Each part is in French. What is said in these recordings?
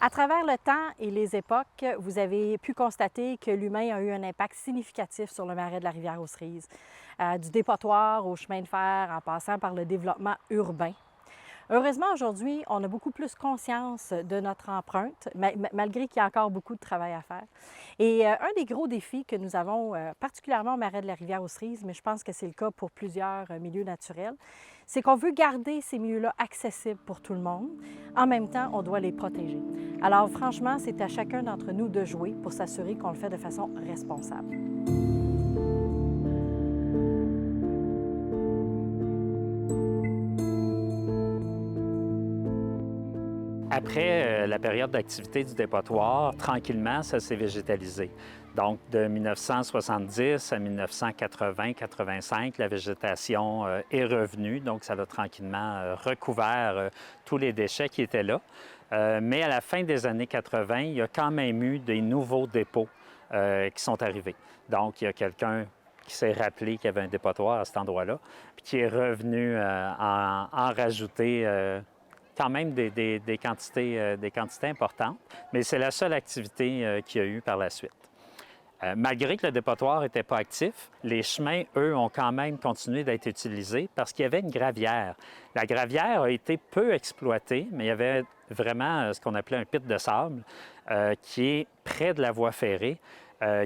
À travers le temps et les époques, vous avez pu constater que l'humain a eu un impact significatif sur le marais de la rivière aux Cerises, du dépotoir au chemin de fer en passant par le développement urbain. Heureusement, aujourd'hui, on a beaucoup plus conscience de notre empreinte, malgré qu'il y a encore beaucoup de travail à faire. Et un des gros défis que nous avons, particulièrement au marais de la rivière aux Cerises, mais je pense que c'est le cas pour plusieurs milieux naturels, c'est qu'on veut garder ces milieux-là accessibles pour tout le monde. En même temps, on doit les protéger. Alors franchement, c'est à chacun d'entre nous de jouer pour s'assurer qu'on le fait de façon responsable. Après la période d'activité du dépotoir, tranquillement, ça s'est végétalisé. Donc, de 1970 à 1980-85, la végétation est revenue. Donc, ça a tranquillement recouvert tous les déchets qui étaient là. Mais à la fin des années 80, il y a quand même eu des nouveaux dépôts qui sont arrivés. Donc, il y a quelqu'un qui s'est rappelé qu'il y avait un dépotoir à cet endroit-là, puis qui est revenu en rajouter quand même des quantités importantes, mais c'est la seule activité qu'il y a eu par la suite. Malgré que le dépotoir n'était pas actif, les chemins, eux, ont quand même continué d'être utilisés parce qu'il y avait une gravière. La gravière a été peu exploitée, mais il y avait vraiment ce qu'on appelait un pit de sable qui est près de la voie ferrée,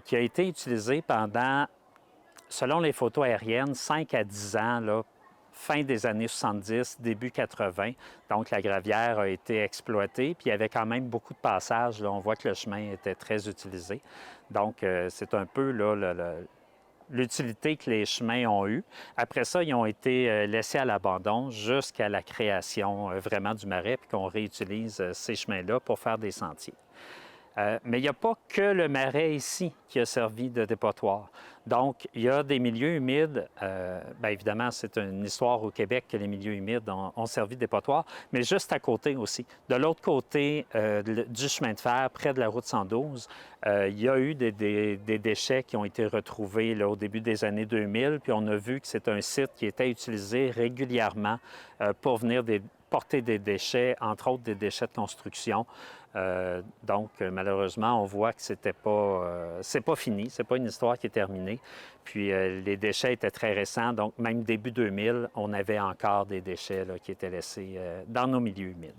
qui a été utilisé pendant, selon les photos aériennes, 5 à 10 ans, là, fin des années 70, début 80. Donc, la gravière a été exploitée, puis il y avait quand même beaucoup de passages. Là, on voit que le chemin était très utilisé. Donc, c'est un peu l'utilité que les chemins ont eue. Après ça, ils ont été laissés à l'abandon jusqu'à la création vraiment du marais, puis qu'on réutilise ces chemins-là pour faire des sentiers. Mais il n'y a pas que le marais ici qui a servi de dépotoir. Donc, il y a des milieux humides. Bien évidemment, c'est une histoire au Québec que les milieux humides ont servi de dépotoir, mais juste à côté aussi. De l'autre côté du chemin de fer, près de la route 112, il y a eu des déchets qui ont été retrouvés là, au début des années 2000, puis on a vu que c'est un site qui était utilisé régulièrement pour venir porter des déchets, entre autres des déchets de construction. Donc, malheureusement, on voit que c'est pas fini, c'est pas une histoire qui est terminée. Puis, les déchets étaient très récents, donc même début 2000, on avait encore des déchets là, qui étaient laissés dans nos milieux humides.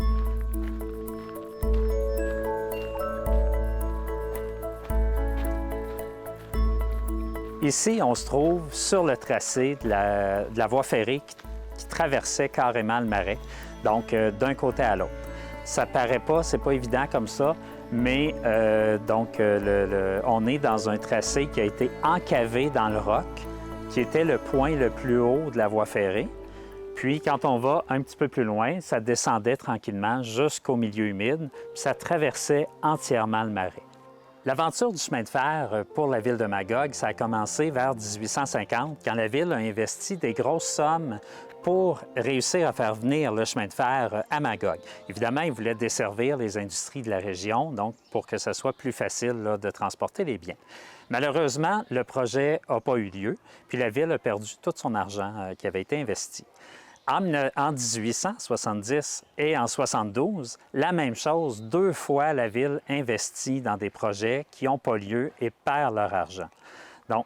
Ici, on se trouve sur le tracé de la voie ferrée qui traversait carrément le marais, donc d'un côté à l'autre. Ça paraît pas, c'est pas évident comme ça, mais on est dans un tracé qui a été encavé dans le roc, qui était le point le plus haut de la voie ferrée. Puis, quand on va un petit peu plus loin, ça descendait tranquillement jusqu'au milieu humide, puis ça traversait entièrement le marais. L'aventure du chemin de fer pour la ville de Magog, ça a commencé vers 1850, quand la ville a investi des grosses sommes pour réussir à faire venir le chemin de fer à Magog. Évidemment, ils voulaient desservir les industries de la région, donc pour que ce soit plus facile là, de transporter les biens. Malheureusement, le projet n'a pas eu lieu, puis la ville a perdu tout son argent qui avait été investi. En 1870 et en 72, la même chose, 2 fois la ville investit dans des projets qui n'ont pas lieu et perd leur argent. Donc,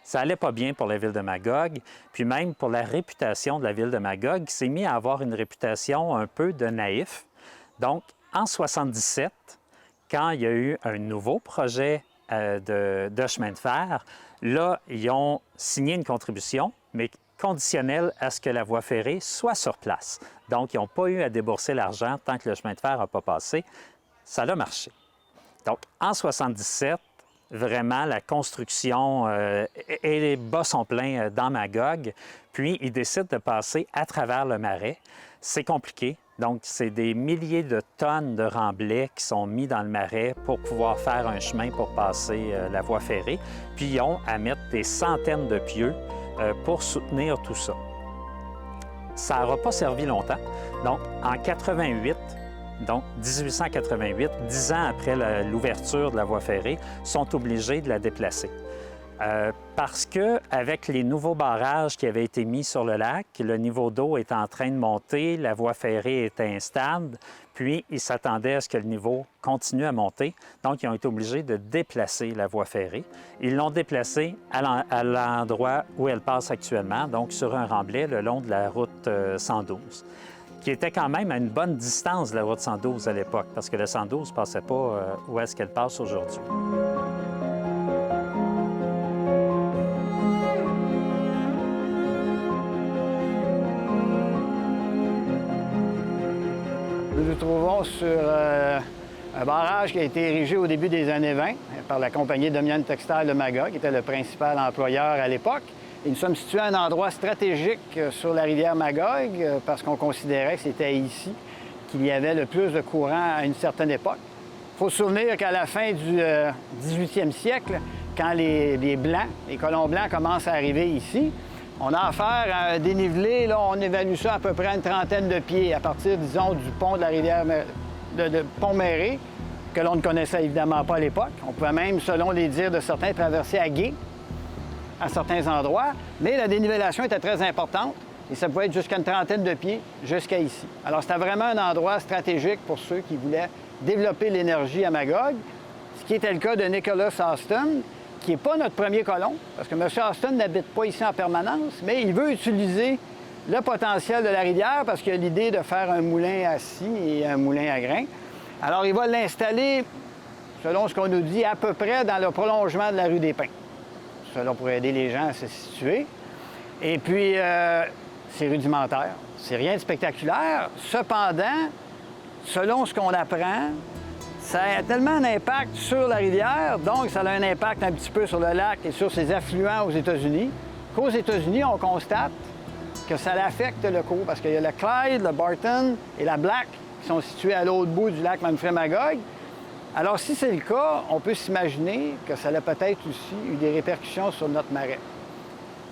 ça n'allait pas bien pour la ville de Magog, puis même pour la réputation de la ville de Magog, qui s'est mis à avoir une réputation un peu de naïf. Donc, en 77, quand il y a eu un nouveau projet de chemin de fer, là, ils ont signé une contribution, mais conditionnelle à ce que la voie ferrée soit sur place. Donc, ils n'ont pas eu à débourser l'argent tant que le chemin de fer n'a pas passé. Ça a marché. Donc, en 77, vraiment, la construction et les bas sont pleins dans Magog. Puis, ils décident de passer à travers le marais. C'est compliqué. Donc, c'est des milliers de tonnes de remblais qui sont mis dans le marais pour pouvoir faire un chemin pour passer la voie ferrée. Puis, ils ont à mettre des centaines de pieux pour soutenir tout ça. Ça n'aura pas servi longtemps. Donc, en 88, donc 1888, 10 ans après l'ouverture de la voie ferrée, sont obligés de la déplacer. Parce qu'avec les nouveaux barrages qui avaient été mis sur le lac, le niveau d'eau est en train de monter, la voie ferrée était instable, puis ils s'attendaient à ce que le niveau continue à monter. Donc, ils ont été obligés de déplacer la voie ferrée. Ils l'ont déplacée à l'endroit où elle passe actuellement, donc sur un remblai le long de la route 112, qui était quand même à une bonne distance de la route 112 à l'époque, parce que la 112 ne passait pas où est-ce qu'elle passe aujourd'hui. Nous nous trouvons sur un barrage qui a été érigé au début des années 20 par la compagnie Dominion Textile de Magog, qui était le principal employeur à l'époque. Et nous sommes situés à un endroit stratégique sur la rivière Magog parce qu'on considérait que c'était ici qu'il y avait le plus de courant à une certaine époque. Il faut se souvenir qu'à la fin du 18e siècle, quand les Blancs, les colons blancs commencent à arriver ici, on a affaire à un dénivelé, là, on évalue ça à peu près une trentaine de pieds à partir, disons, du pont de la rivière de Pont-Méré, que l'on ne connaissait évidemment pas à l'époque. On pouvait même, selon les dires de certains, traverser à gué à certains endroits, mais la dénivellation était très importante et ça pouvait être jusqu'à une trentaine de pieds jusqu'à ici. Alors, c'était vraiment un endroit stratégique pour ceux qui voulaient développer l'énergie à Magog, ce qui était le cas de Nicholas Austin, qui n'est pas notre premier colon, parce que M. Austin n'habite pas ici en permanence, mais il veut utiliser le potentiel de la rivière parce qu'il a l'idée de faire un moulin à scie et un moulin à grains. Alors, il va l'installer, selon ce qu'on nous dit, à peu près dans le prolongement de la rue des Pins. Cela pour aider les gens à se situer. Et puis, c'est rudimentaire. C'est rien de spectaculaire. Cependant, selon ce qu'on apprend, ça a tellement un impact sur la rivière, donc ça a un impact un petit peu sur le lac et sur ses affluents aux États-Unis, qu'aux États-Unis, on constate que ça affecte le cours, parce qu'il y a le Clyde, le Barton et la Black qui sont situés à l'autre bout du lac Manfred-Magog. Alors, si c'est le cas, on peut s'imaginer que ça a peut-être aussi eu des répercussions sur notre marais.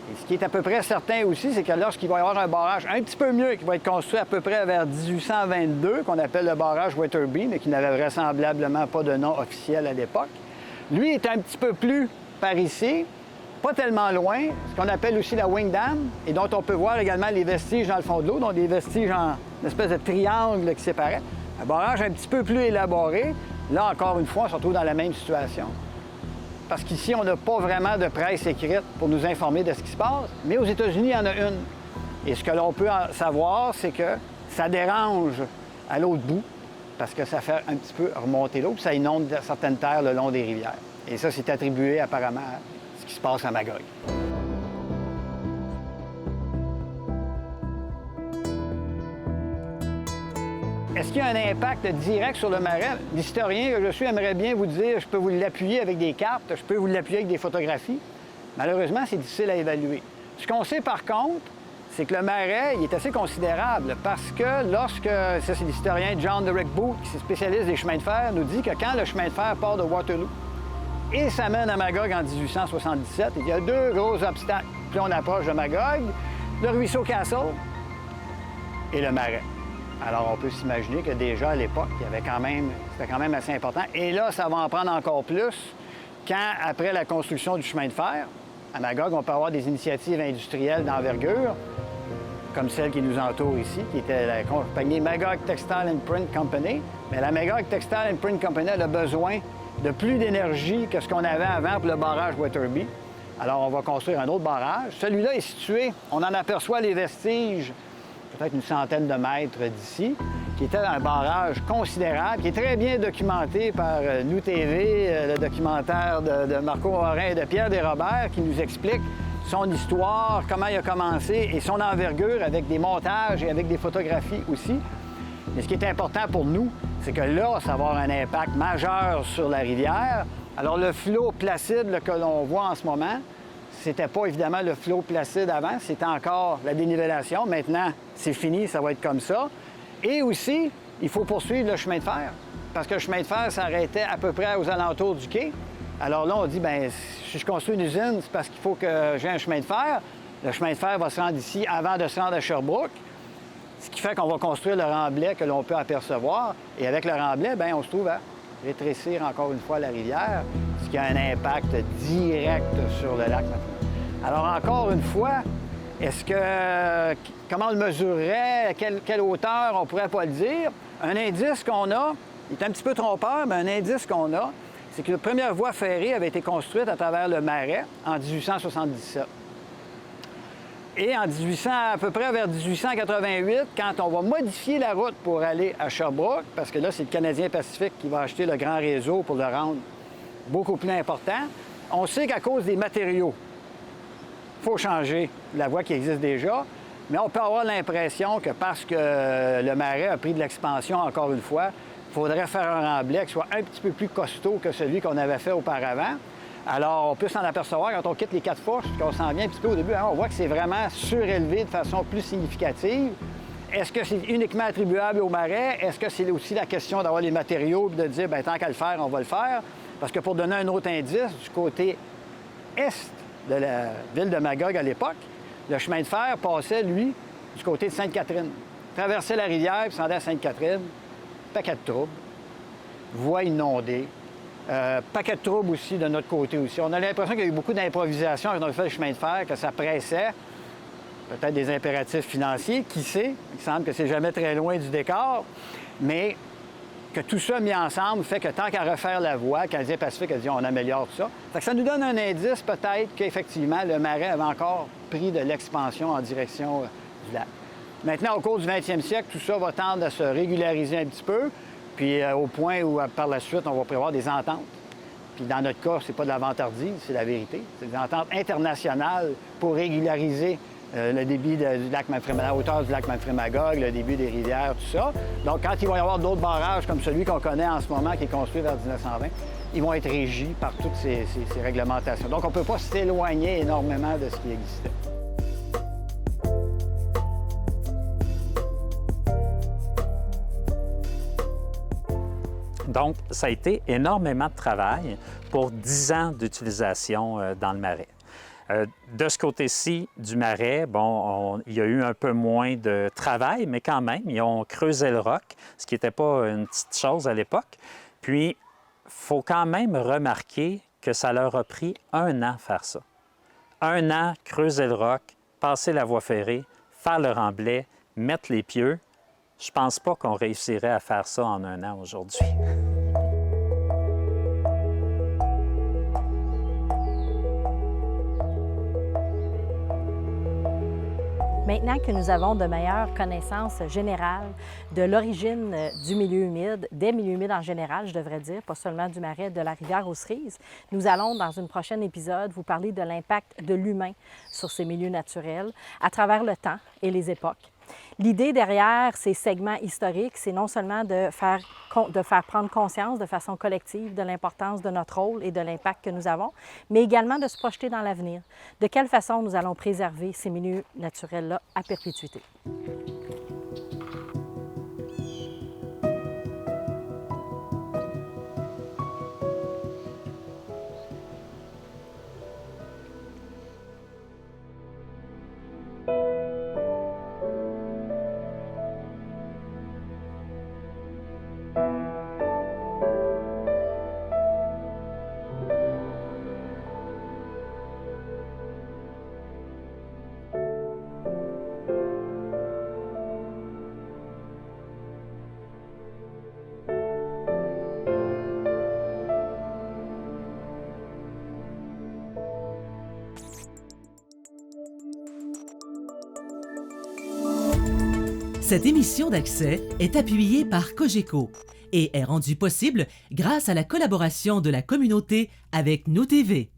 Et ce qui est à peu près certain aussi, c'est que lorsqu'il va y avoir un barrage un petit peu mieux, qui va être construit à peu près vers 1822, qu'on appelle le barrage Wetherby, mais qui n'avait vraisemblablement pas de nom officiel à l'époque, lui est un petit peu plus par ici, pas tellement loin, ce qu'on appelle aussi la Wing Dam, et dont on peut voir également les vestiges dans le fond de l'eau, donc des vestiges en une espèce de triangle qui séparait. Un barrage un petit peu plus élaboré. Là, encore une fois, on se retrouve dans la même situation. Parce qu'ici, on n'a pas vraiment de presse écrite pour nous informer de ce qui se passe, mais aux États-Unis, il y en a une. Et ce que l'on peut savoir, c'est que ça dérange à l'autre bout, parce que ça fait un petit peu remonter l'eau, puis ça inonde certaines terres le long des rivières. Et ça, c'est attribué apparemment à ce qui se passe à Magog. Est-ce qu'il y a un impact direct sur le marais? L'historien que je suis aimerait bien vous dire, je peux vous l'appuyer avec des cartes, je peux vous l'appuyer avec des photographies. Malheureusement, c'est difficile à évaluer. Ce qu'on sait par contre, c'est que le marais il est assez considérable parce que lorsque, ça c'est l'historien John Derek Booth, qui est spécialiste des chemins de fer, nous dit que quand le chemin de fer part de Waterloo et s'amène à Magog en 1877, il y a deux gros obstacles. Puis on approche de Magog, le ruisseau Castle et le marais. Alors, on peut s'imaginer que déjà, à l'époque, c'était quand même assez important. Et là, ça va en prendre encore plus quand, après la construction du chemin de fer, à Magog, on peut avoir des initiatives industrielles d'envergure, comme celle qui nous entoure ici, qui était la compagnie Magog Textile and Print Company. Mais la Magog Textile and Print Company elle a besoin de plus d'énergie que ce qu'on avait avant pour le barrage Wetherby. Alors, on va construire un autre barrage. Celui-là est situé, on en aperçoit les vestiges peut-être une centaine de mètres d'ici, qui était un barrage considérable, qui est très bien documenté par Nous TV, le documentaire de Marco Morin et de Pierre Desrobert, qui nous explique son histoire, comment il a commencé et son envergure avec des montages et avec des photographies aussi. Mais ce qui est important pour nous, c'est que là, ça va avoir un impact majeur sur la rivière. Alors, le flot placide là, que l'on voit en ce moment, c'était pas évidemment le flot placide avant, c'était encore la dénivellation. Maintenant, c'est fini, ça va être comme ça. Et aussi, il faut poursuivre le chemin de fer, parce que le chemin de fer s'arrêtait à peu près aux alentours du quai. Alors là, on dit, bien, si je construis une usine, c'est parce qu'il faut que j'ai un chemin de fer. Le chemin de fer va se rendre ici avant de se rendre à Sherbrooke, ce qui fait qu'on va construire le remblai que l'on peut apercevoir. Et avec le remblai, bien, on se trouve à rétrécir encore une fois la rivière, ce qui a un impact direct sur le lac. Alors, encore une fois, comment on le mesurerait, quelle hauteur, on ne pourrait pas le dire. Un indice qu'on a, il est un petit peu trompeur, mais un indice qu'on a, c'est que la première voie ferrée avait été construite à travers le Marais en 1877. Et à peu près vers 1888, quand on va modifier la route pour aller à Sherbrooke, parce que là, c'est le Canadien Pacifique qui va acheter le grand réseau pour le rendre beaucoup plus important, on sait qu'à cause des matériaux, il faut changer la voie qui existe déjà, mais on peut avoir l'impression que parce que le Marais a pris de l'expansion encore une fois, il faudrait faire un remblai qui soit un petit peu plus costaud que celui qu'on avait fait auparavant. Alors, on peut s'en apercevoir quand on quitte les 4 fourches, qu'on s'en vient un petit peu au début, hein, on voit que c'est vraiment surélevé de façon plus significative. Est-ce que c'est uniquement attribuable au Marais? Est-ce que c'est aussi la question d'avoir les matériaux et de dire, bien, tant qu'à le faire, on va le faire? Parce que pour donner un autre indice, du côté est de la ville de Magog à l'époque, le chemin de fer passait, lui, du côté de Sainte-Catherine. Traversait la rivière, puis s'en allait à Sainte-Catherine, paquet de troubles, voies inondées, paquet de troubles aussi de notre côté aussi. On a l'impression qu'il y a eu beaucoup d'improvisation quand on a fait le chemin de fer, que ça pressait, peut-être des impératifs financiers, qui sait, il semble que c'est jamais très loin du décor, mais que tout ça mis ensemble fait que tant qu'à refaire la voie, le Canadien Pacifique a dit on améliore tout ça. Fait que ça nous donne un indice peut-être qu'effectivement le Marais avait encore pris de l'expansion en direction du lac. Maintenant, au cours du 20e siècle, tout ça va tendre à se régulariser un petit peu, puis au point où par la suite, on va prévoir des ententes. Puis dans notre cas, c'est pas de la vantardise, c'est la vérité. C'est des ententes internationales pour régulariser le débit du lac Manfred, la hauteur du lac Manfred-Magog, le débit des rivières, tout ça. Donc, quand il va y avoir d'autres barrages comme celui qu'on connaît en ce moment, qui est construit vers 1920, ils vont être régis par toutes ces réglementations. Donc, on ne peut pas s'éloigner énormément de ce qui existait. Donc, ça a été énormément de travail pour 10 ans d'utilisation dans le Marais. De ce côté-ci du Marais, bon, il y a eu un peu moins de travail, mais quand même, ils ont creusé le roc, ce qui n'était pas une petite chose à l'époque. Puis, il faut quand même remarquer que ça leur a pris 1 an faire ça. 1 an, creuser le roc, passer la voie ferrée, faire le remblai, mettre les pieux. Je pense pas qu'on réussirait à faire ça en 1 an aujourd'hui. Maintenant que nous avons de meilleures connaissances générales de l'origine du milieu humide, des milieux humides en général, je devrais dire, pas seulement du Marais, de la rivière aux Cerises, nous allons, dans un prochain épisode, vous parler de l'impact de l'humain sur ces milieux naturels à travers le temps et les époques. L'idée derrière ces segments historiques, c'est non seulement de faire prendre conscience de façon collective de l'importance de notre rôle et de l'impact que nous avons, mais également de se projeter dans l'avenir. De quelle façon nous allons préserver ces milieux naturels-là à perpétuité. Cette émission d'Accès est appuyée par Cogeco et est rendue possible grâce à la collaboration de la communauté avec Nous TV.